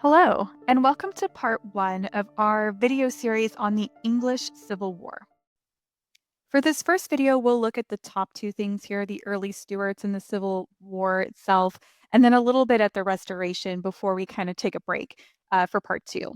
Hello, and welcome to part one of our video series on the English Civil War. For this first video, we'll look at the top two things here, the early Stuarts and the Civil War itself, and then a little bit at the Restoration before we kind of take a break for part two.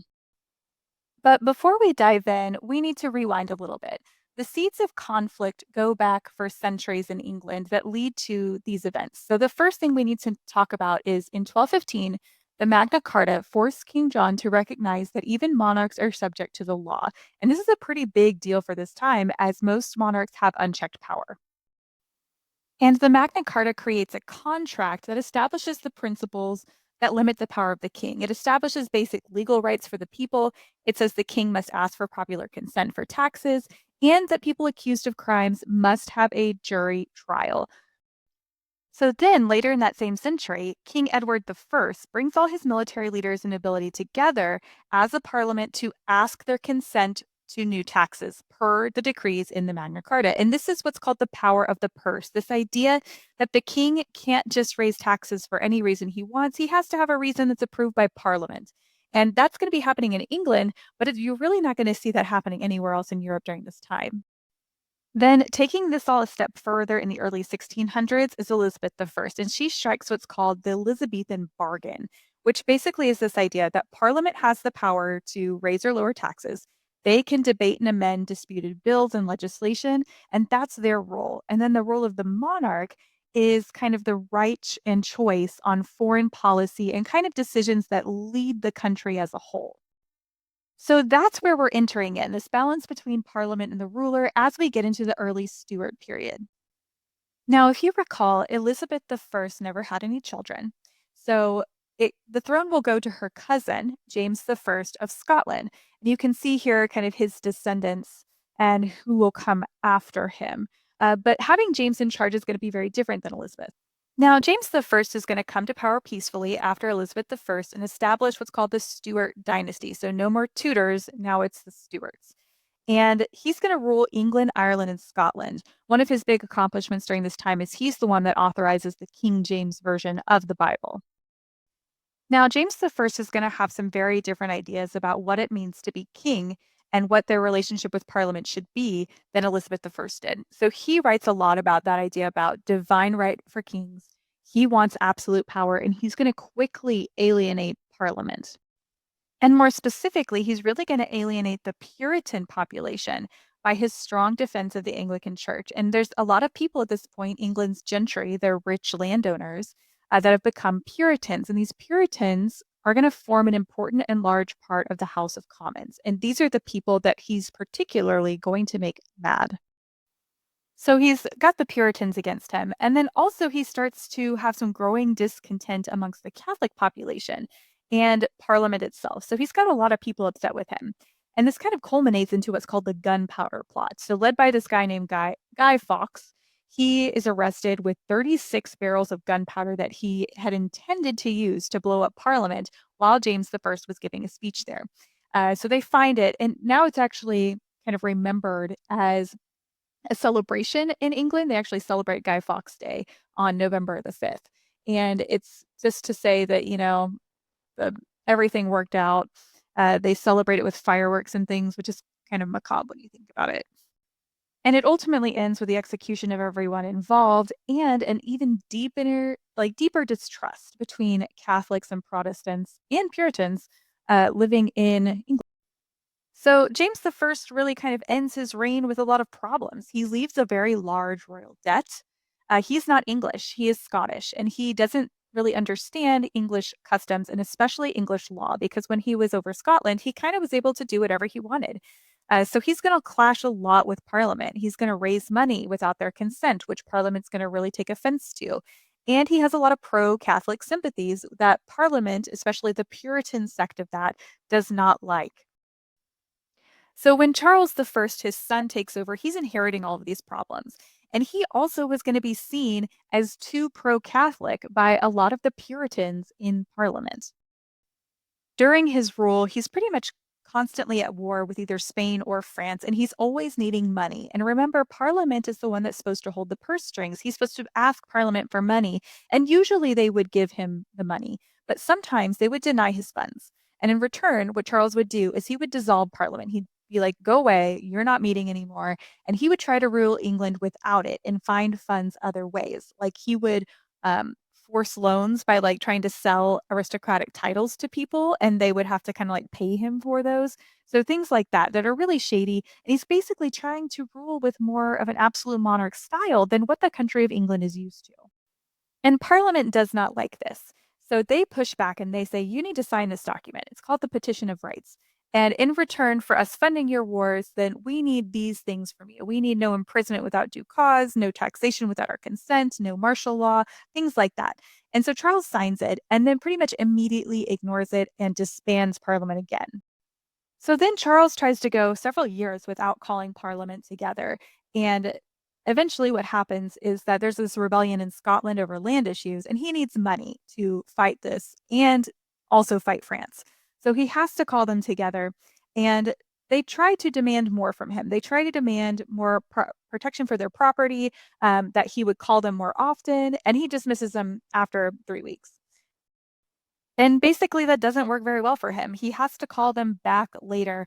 But before we dive in, we need to rewind a little bit. The seeds of conflict go back for centuries in England that lead to these events. So, the first thing we need to talk about is in 1215, the Magna Carta forced King John to recognize that even monarchs are subject to the law. And this is a pretty big deal for this time, as most monarchs have unchecked power. And the Magna Carta creates a contract that establishes the principles that limit the power of the king. It establishes basic legal rights for the people. It says the king must ask for popular consent for taxes, and that people accused of crimes must have a jury trial. So then, later in that same century, King Edward I brings all his military leaders and nobility together as a parliament to ask their consent to new taxes per the decrees in the Magna Carta. And this is what's called the power of the purse. This idea that the king can't just raise taxes for any reason he wants, he has to have a reason that's approved by parliament. And that's going to be happening in England, but you're really not going to see that happening anywhere else in Europe during this time. Then, taking this all a step further in the early 1600s is Elizabeth I, and she strikes what's called the Elizabethan bargain, which basically is this idea that Parliament has the power to raise or lower taxes. They can debate and amend disputed bills and legislation, and that's their role. And then the role of the monarch is kind of the right and choice on foreign policy and kind of decisions that lead the country as a whole. So that's where we're entering in this balance between parliament and the ruler as we get into the early Stuart period. Now, if you recall, Elizabeth I never had any children. So the throne will go to her cousin, James I of Scotland. And you can see here kind of his descendants and who will come after him. But having James in charge is going to be very different than Elizabeth. Now, James I is going to come to power peacefully after Elizabeth I and establish what's called the Stuart dynasty. So no more Tudors, now it's the Stuarts. And he's going to rule England, Ireland, and Scotland. One of his big accomplishments during this time is he's the one that authorizes the King James Version of the Bible. Now, James I is going to have some very different ideas about what it means to be king and what their relationship with Parliament should be than Elizabeth I did. So he writes a lot about that idea about divine right for kings. He wants absolute power, and he's going to quickly alienate Parliament. And more specifically, he's really going to alienate the Puritan population by his strong defense of the Anglican Church. And there's a lot of people at this point, England's gentry, they're rich landowners that have become Puritans. And these Puritans are going to form an important and large part of the House of Commons. And these are the people that he's particularly going to make mad. So he's got the Puritans against him. And then also he starts to have some growing discontent amongst the Catholic population and Parliament itself. So he's got a lot of people upset with him. And this kind of culminates into what's called the gunpowder plot. So led by this guy named Guy Fawkes, he is arrested with 36 barrels of gunpowder that he had intended to use to blow up Parliament while James I was giving a speech there. So they find it, and now it's actually kind of remembered as a celebration in England. They actually celebrate Guy Fawkes Day on November the 5th. And it's just to say that, the, everything worked out. They celebrate it with fireworks and things, which is kind of macabre when you think about it. And it ultimately ends with the execution of everyone involved and an even deeper distrust between Catholics and Protestants and Puritans living in England. So James I really kind of ends his reign with a lot of problems. He leaves a very large royal debt. He's not English, he is Scottish, and he doesn't really understand English customs and especially English law because when he was over Scotland, he kind of was able to do whatever he wanted. So he's going to clash a lot with Parliament. He's going to raise money without their consent, which Parliament's going to really take offense to. And he has a lot of pro Catholic sympathies that Parliament, especially the Puritan sect of that, does not like. So when Charles I, his son, takes over, he's inheriting all of these problems. And he also was going to be seen as too pro Catholic by a lot of the Puritans in Parliament. During his rule, he's pretty much constantly at war with either Spain or France, and he's always needing money. And remember, Parliament is the one that's supposed to hold the purse strings. He's supposed to ask Parliament for money, and usually they would give him the money. but sometimes they would deny his funds. And in return, what Charles would do is he would dissolve Parliament. He'd be like, go away, you're not meeting anymore. And he would try to rule England without it and find funds other ways. Like he would um, force loans by like trying to sell aristocratic titles to people, and they would have to kind of like pay him for those. So things like that that are really shady. And he's basically trying to rule with more of an absolute monarch style than what the country of England is used to. And Parliament does not like this. So they push back and they say, you need to sign this document. It's called the Petition of Rights. And in return for us funding your wars, then we need these things from you. We need no imprisonment without due cause, no taxation without our consent, no martial law, things like that. And so Charles signs it and then pretty much immediately ignores it and disbands Parliament again. So then Charles tries to go several years without calling Parliament together. And eventually, what happens is that there's this rebellion in Scotland over land issues, and he needs money to fight this and also fight France. So he has to call them together. And they try to demand more from him. They try to demand more protection for their property, that he would call them more often, and he dismisses them after 3 weeks. And basically, that doesn't work very well for him. He has to call them back later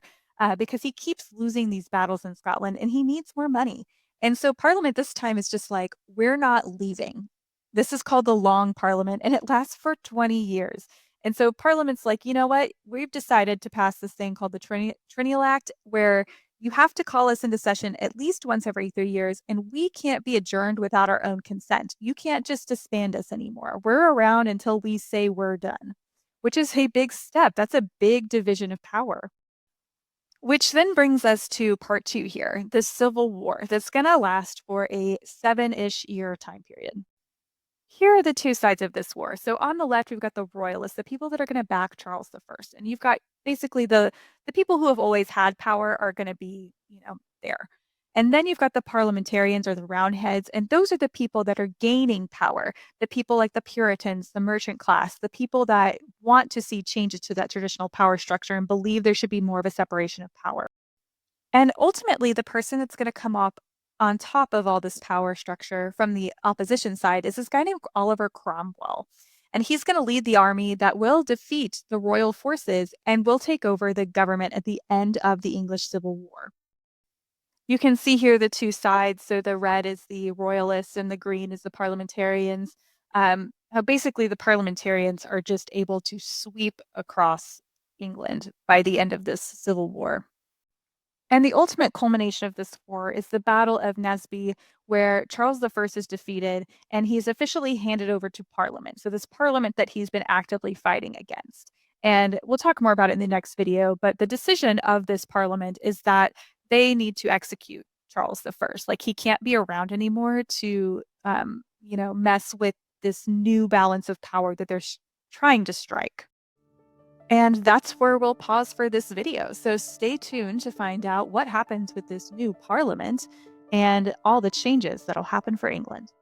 because he keeps losing these battles in Scotland and he needs more money. And so, Parliament this time is just like, we're not leaving. This is called the Long Parliament and it lasts for 20 years. And so, Parliament's like, you know what? We've decided to pass this thing called the Triennial Act, where you have to call us into session at least once every 3 years, and we can't be adjourned without our own consent. You can't just disband us anymore. We're around until we say we're done, which is a big step. That's a big division of power. Which then brings us to part two here, the Civil War that's going to last for a 7-ish year time period. Here are the two sides of this war. So on the left, we've got the royalists, the people that are going to back Charles the First, and you've got basically the people who have always had power are going to be, there. And then you've got the parliamentarians or the roundheads, and those are the people that are gaining power. The people like the Puritans, the merchant class, the people that want to see changes to that traditional power structure and believe there should be more of a separation of power. And ultimately, the person that's going to come up on top of all this power structure from the opposition side is this guy named Oliver Cromwell. And he's going to lead the army that will defeat the royal forces and will take over the government at the end of the English Civil War. You can see here the two sides. So the red is the royalists and the green is the parliamentarians. How basically the parliamentarians are just able to sweep across England by the end of this civil war. And the ultimate culmination of this war is the Battle of Naseby, where Charles I is defeated and he's officially handed over to Parliament. So, this Parliament that he's been actively fighting against. And we'll talk more about it in the next video. But the decision of this Parliament is that they need to execute Charles I. Like, he can't be around anymore to, mess with this new balance of power that they're trying to strike. And that's where we'll pause for this video. So stay tuned to find out what happens with this new parliament and all the changes that'll happen for England.